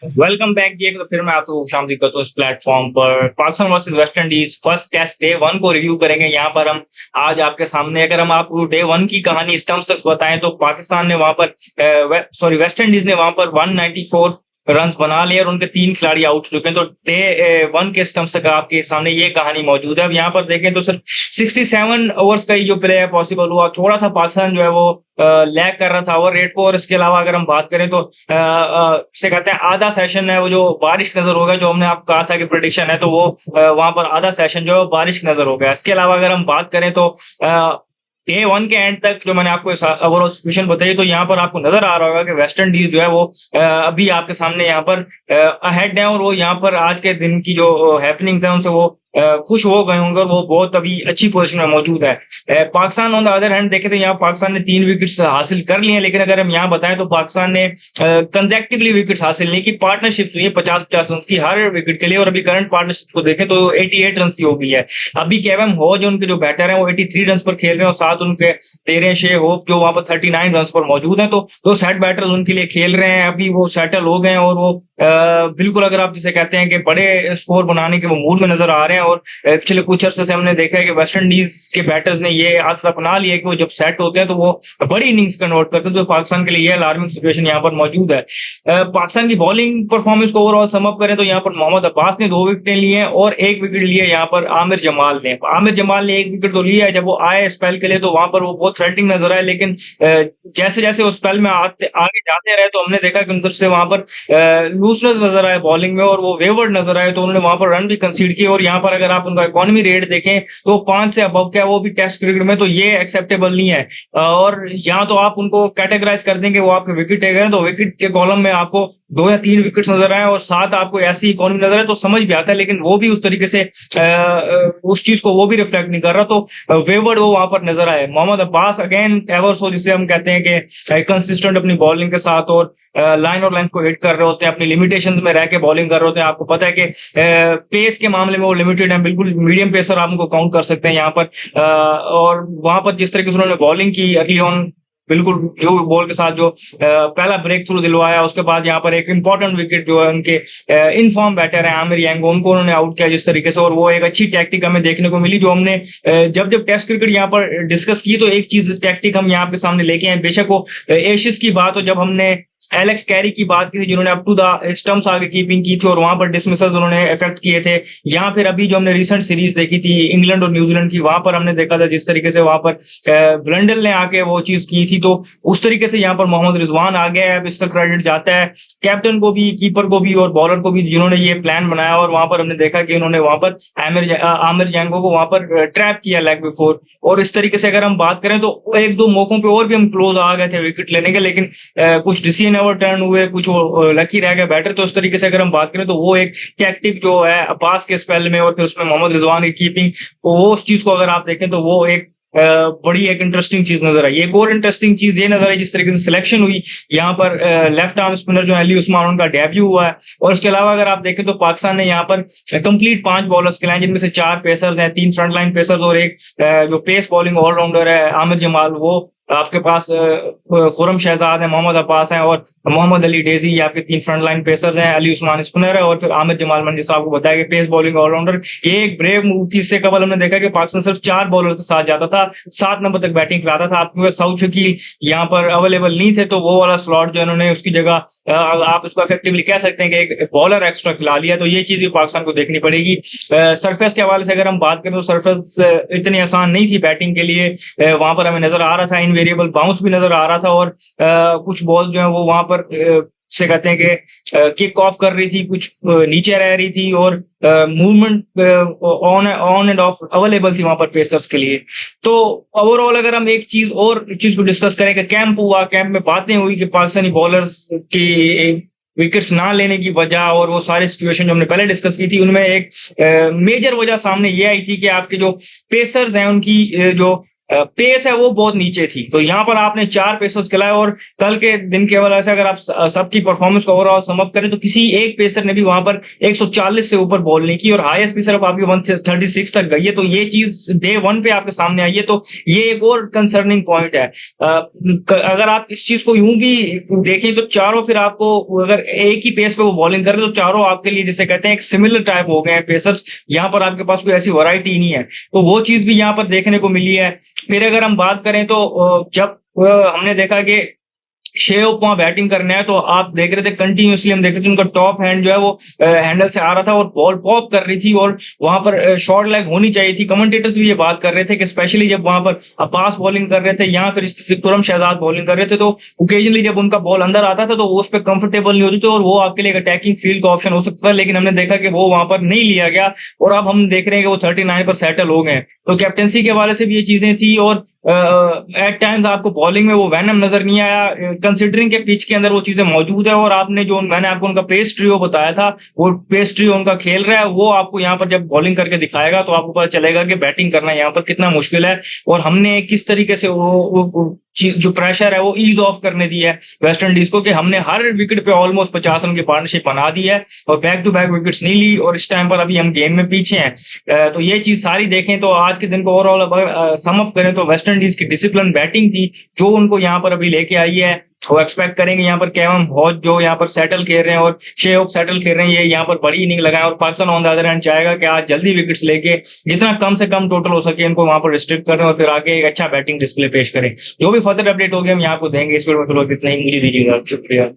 Welcome back जी। एक तो फिर मैं आपसे खुशामदीद करता हूँ इस प्लेटफॉर्म पर। Pakistan versus West Indies first test day one को रिव्यू करेंगे यहाँ पर हम आज आपके सामने। अगर हम आपको डे वन की कहानी स्टम्प्स तक बताएं तो पाकिस्तान ने वहां पर वेस्ट इंडीज ने वहां पर 194 रन बना लिए और उनके 3 खिलाड़ी आउट हो चुके हैं। तो डे वन के स्टम्प्स तक आपके सामने ये कहानी मौजूद है। अब यहाँ पर देखें तो सिर्फ 67 ओवर्स का ही जो प्ले है पॉसिबल हुआ। थोड़ा सा पाकिस्तान जो है वो लैग कर रहा था ओवर रेट को। और इसके अलावा अगर हम बात करें तो से कहते हैं आधा सेशन है वो जो बारिश नजर होगा, जो हमने आपको कहा था कि प्रेडिक्शन है, तो वो वहां पर आधा सेशन जो है वो बारिश नजर हो गया। इसके अलावा अगर हम बात करें तो डे वन के एंड तक जो मैंने आपको ओवरऑल सिचुएशन बताई, तो यहाँ पर आपको नजर आ रहा होगा कि वेस्ट इंडीज जो है वो अभी आपके सामने यहाँ पर अहेड है और वो यहाँ पर आज के दिन की जो हैपनिंग्स है उनसे वो खुश हो गए होंगे और वो बहुत अभी अच्छी पोजीशन में मौजूद है। Pakistan on the other hand देखे तो यहाँ पाकिस्तान ने 3 विकेट्स हासिल कर लिए हैं, लेकिन अगर हम यहाँ बताएं तो पाकिस्तान ने कंजेक्टिवली विकेट्स हासिल नहीं की। पार्टनरशिप्स हुई है 50-50 रन की हर विकेट के लिए और अभी करंट पार्टनरशिप को देखें तो 88 रन की हो गई है। अभी केवम हॉज उनके जो बैटर है वो 83 रन पर खेल रहे हैं और साथ उनके दे रहे हैं शे होप जो वहां पर 39 रन पर मौजूद है। तो दो सेट बैटर्स उनके लिए खेल रहे हैं, अभी वो सेटल हो गए हैं और वो बिल्कुल अगर आप जिसे कहते हैं कि बड़े स्कोर बनाने के वो मूड में नजर आ रहे हैं। और पिछले कुछ अरसे से हमने देखा है कि वेस्ट इंडीज के बैटर्स ने ये आदत अपना ली है कि वो जब सेट होते हैं तो वो बड़ी इनिंग्स कन्वर्ट करते हैं। तो पाकिस्तान के लिए ये अलार्मिंग सिचुएशन यहाँ पर मौजूद है। पाकिस्तान की बॉलिंग परफॉर्मेंस को ओवरऑल समअप करें तो यहाँ पर मोहम्मद अब्बास ने 2 विकेटें ली हैं और 1 विकेट लिए यहाँ पर आमिर जमाल ने। आमिर जमाल ने 1 विकेट तो लिया है, जब वो आए स्पेल के लिए तो वहां पर वो बहुत थ्रेटनिंग नजर आए, लेकिन जैसे जैसे उस स्पेल में आगे जाते रहे तो हमने देखा कि उनकी तरफ से वहां पर लूजनेस नजर आए बॉलिंग में और वो वेवर्ड नजर आए, तो उन्होंने वहां पर रन भी कंसीड किए। और यहाँ पर अगर आप उनका इकोनॉमी रेट देखें तो 5 से अबव क्या वो भी टेस्ट क्रिकेट में, तो ये एक्सेप्टेबल नहीं है। और यहाँ तो आप उनको कैटेगराइज कर देंगे वो आपके विकेट टेकर हैं, तो विकेट के कॉलम में आपको 2 या 3 विकेट्स नजर आए और साथ आपको ऐसी इकोनॉमी नजर आए तो समझ भी आता है, लेकिन वो भी उस तरीके से उस चीज को वो भी रिफ्लेक्ट नहीं कर रहा, तो वेवर्ड वो वहां पर नजर आए। Mohammad Abbas again ever so, जिसे हम कहते हैं कि कंसिस्टेंट अपनी बॉलिंग के साथ और लाइन और लाइन को हिट कर रहे होते हैं, अपनी लिमिटेशंस में रह के बॉलिंग कर रहे होते हैं। आपको पता है कि पेस के मामले में वो लिमिटेड है, बिल्कुल मीडियम पेसर आप उनको काउंट कर सकते हैं यहाँ पर। और वहां पर जिस तरीके से उन्होंने बॉलिंग की अर्ली ऑन, बिल्कुल जो बॉल के साथ जो पहला ब्रेक थ्रू दिलवाया, उसके बाद यहाँ पर एक इंपॉर्टेंट विकेट जो है उनके इनफॉर्म बैटर है आमिर यांगो, उनको उन्होंने आउट किया जिस तरीके से, और वो एक अच्छी टैक्टिक हमें देखने को मिली जो हमने जब जब टेस्ट क्रिकेट यहाँ पर डिस्कस की तो एक चीज टैक्टिक हम यहाँ पे सामने लेके आए। बेशक वो एशिस की बात हो, जब हमने एलेक्स कैरी की बात की थी जिन्होंने अप टू द स्टंप्स आगे कीपिंग की थी और वहां पर डिसमिसल्स उन्होंने इफेक्ट किए थे, या फिर अभी जो हमने रिसेंट सीरीज देखी थी इंग्लैंड और न्यूजीलैंड की, वहां पर हमने देखा था जिस तरीके से वहां पर ब्लंडल ने आके वो चीज की थी, तो उस तरीके से यहाँ पर मोहम्मद रिजवान आ गया है। अब इसका क्रेडिट जाता है कैप्टन को भी, कीपर को भी और बॉलर को भी, जिन्होंने ये प्लान बनाया। और वहां पर हमने देखा कि उन्होंने वहां पर आमिर जैंगो को वहां पर ट्रैप किया लेग बिफोर। और इस तरीके से अगर हम बात करें तो 1-2 मौकों पे और भी हम क्लोज आ गए थे विकेट लेने के, लेकिन कुछ डिसीजन ओवर टर्न हुए, कुछ लकी रह गया बैटर। तो इस तरीके से अगर हम बात करें तो वो एक टैक्टिक जो है अब्बास के स्पेल में और फिर उसमें मोहम्मद रिजवान की कीपिंग, वो उस चीज को अगर आप देखें तो वो एक बड़ी एक इंटरेस्टिंग चीज नजर आई। एक और इंटरेस्टिंग चीज ये नजर आई जिस तरीके से सिलेक्शन हुई यहाँ पर लेफ्ट आर्म स्पिनर जो अली उस्मान उनका डेब्यू हुआ है। और उसके अलावा अगर आप देखें तो पाकिस्तान ने यहाँ पर कंप्लीट 5 बॉलर्स खिलाए, जिनमें से 4 पेसर्स हैं, 3 फ्रंट लाइन पेसर्स और एक जो पेस बॉलिंग ऑलराउंडर है आमिर जमाल, वो आपके पास खुरम शहजाद है, मोहम्मद अब्बास है और मोहम्मद अली डेजी, ये आपके 3 फ्रंट लाइन पेसर्स हैं। अली उस्मान स्पिनर है और फिर आमिर जमाल मैंने जैसा आपको बताया कि पेस बॉलिंग ऑलराउंडर। ये एक ब्रेव मूव थी। इससे कबल हमने देखा कि पाकिस्तान सिर्फ 4 बॉलर के साथ जाता था, 7 नंबर तक बैटिंग कराता था। आपके साउथ शकील यहाँ पर अवेलेबल नहीं थे, तो वो वाला स्लॉट जो इन्होंने उसकी जगह आप इसको इफेक्टिवली कह सकते हैं कि एक बॉलर एक्स्ट्रा खिला लिया। तो ये चीज पाकिस्तान को देखनी पड़ेगी। सरफेस के हवाले से अगर हम बात करें तो सरफेस इतनी आसान नहीं थी बैटिंग के लिए। वहां पर हमें नजर आ रहा था इनवेरिएबल बाउंस भी नजर आ रहा था और कुछ बॉल जो है वो वहां पर से कहते हैं कि किक ऑफ कर रही थी, कुछ नीचे रह रही थी और movement on end of available थी वहां पर पेसर्स के लिए। तो ओवरऑल अगर हम एक चीज को डिस्कस करें कि कैंप हुआ, कैंप में बातें हुई कि पाकिस्तानी बॉलर्स की विकेट्स ना लेने की वजह और वो सारी सिचुएशन जो हमने पहले डिस्कस की थी, उनमें एक मेजर वजह सामने ये आई थी कि आपके जो पेसर्स हैं उनकी जो पेस है वो बहुत नीचे थी। तो यहाँ पर आपने 4 पेसर्स खिलाए और कल के दिन की वजह से अगर आप सबकी परफॉर्मेंस को ओवरऑल सम अप करें तो किसी एक पेसर ने भी वहां पर 140 से ऊपर बॉल नहीं की और हाईएस्ट भी सिर्फ आपकी 136 तक गई है। तो ये चीज डे 1 पे आपके सामने आई है, तो ये एक और कंसर्निंग पॉइंट है। अगर आप इस चीज को यूं भी देखें तो चारों फिर आपको अगर एक ही पेस पे वो बॉलिंग करे तो चारों आपके लिए जिसे कहते हैं एक सिमिलर टाइप हो गए हैं पेसर्स। यहाँ पर आपके पास कोई ऐसी वैरायटी नहीं है, तो वो चीज भी यहाँ पर देखने को मिली है। फिर अगर हम बात करें तो जब हमने देखा कि शेओप वहां बैटिंग करने आए तो आप देख रहे थे कंटिन्यूसली, हम देख रहे थे उनका टॉप हैंड जो है वो हैंडल से आ रहा था और बॉल पॉप कर रही थी और वहां पर शॉर्ट लेग होनी चाहिए थी। कमेंटेटर्स भी ये बात कर रहे थे कि स्पेशली जब वहां पर अब्बास बॉलिंग कर रहे थे, यहाँ फिर तुरम शहजाद बॉलिंग कर रहे थे, तो ओकेजनली जब उनका बॉल अंदर आता था तो वो उस पर कंफर्टेबल नहीं होती थी और वो आपके लिए अटैकिंग फील्ड का ऑप्शन हो सकता था। लेकिन हमने देखा कि वो वहां पर नहीं लिया गया और अब हम देख रहे हैं कि वो 39 पर सेटल हो गए। तो कैप्टेंसी के हवाले से भी ये चीजें थी और एट टाइम्स आपको बॉलिंग में वो वैनम नजर नहीं आया, कंसिडरिंग के पिच के अंदर वो चीजें मौजूद है। और आपने जो मैंने आपको उनका पेस ट्रियो बताया था, वो पेस ट्रियो उनका खेल रहा है, वो आपको यहाँ पर जब बॉलिंग करके दिखाएगा तो आपको पता चलेगा कि बैटिंग करना यहाँ पर कितना मुश्किल है और हमने किस तरीके से वो जो प्रेशर है वो ईज ऑफ करने दी है वेस्ट इंडीज को, कि हमने हर विकेट पे ऑलमोस्ट 50 रन की पार्टनरशिप बना दी है और बैक टू बैक विकेट्स नहीं ली और इस टाइम पर अभी हम गेम में पीछे हैं। तो ये चीज सारी देखें तो आज के दिन को ओवरऑल अगर सम अप करें तो वेस्ट इंडीज की डिसिप्लिन बैटिंग थी जो उनको यहाँ पर अभी लेके आई है। वो एक्सपेक्ट करेंगे यहाँ पर केवम हॉज जो यहाँ पर सेटल खेल रहे हैं और शेओप सेटल खेल रहे हैं, ये यहाँ पर बड़ी इनिंग लगाए और Pakistan on the other hand चाहेगा कि आज जल्दी विकेट्स लेके जितना कम से कम टोटल हो सके इनको वहां पर रिस्ट्रिक्ट करें और फिर आगे एक अच्छा बैटिंग डिस्प्ले पेश करें। जो भी फर्दर अपडेट होगी हम यहाँ को देंगे। इस वीडियो में फिलहाल इतना ही, मुझे दीजिएगा, शुक्रिया।